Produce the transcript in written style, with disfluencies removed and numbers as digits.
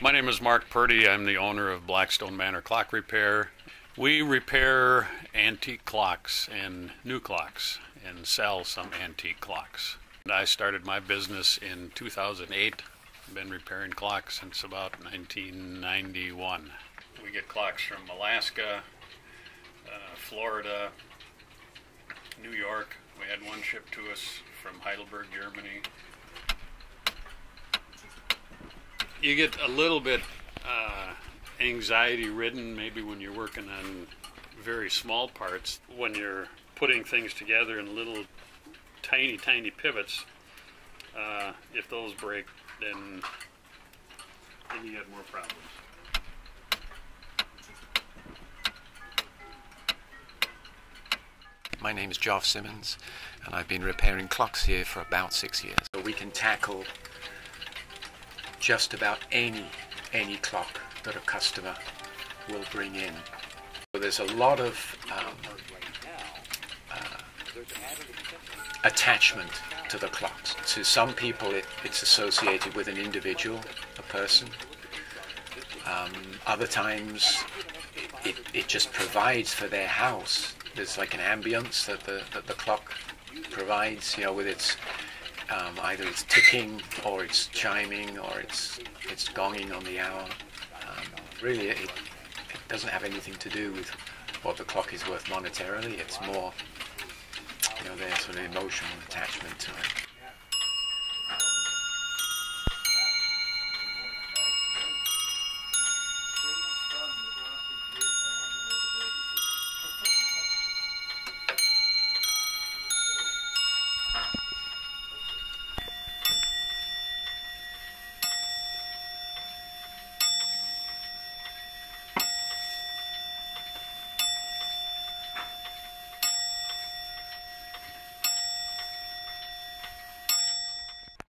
My name is Mark Purdy. I'm the owner of Blackstone Manor Clock Repair. We repair antique clocks and new clocks and sell some antique clocks. I started my business in 2008. I've been repairing clocks since about 1991. We get clocks from Alaska, Florida, New York. We had one shipped to us from Heidelberg, Germany. You get a little bit anxiety-ridden maybe when you're working on very small parts. When you're putting things together in little tiny pivots, if those break, then you get more problems. My name is Geoff Simmons, and I've been repairing clocks here for about 6 years. So we can tackle just about any clock that a customer will bring in. So there's a lot of attachment to the clocks. To some people it's associated with an individual, a person. Other times it just provides for their house. There's like an ambience that the clock provides, with its either it's ticking or it's chiming or it's gonging on the hour. Really, it doesn't have anything to do with what the clock is worth monetarily. It's more, their sort of emotional attachment to it.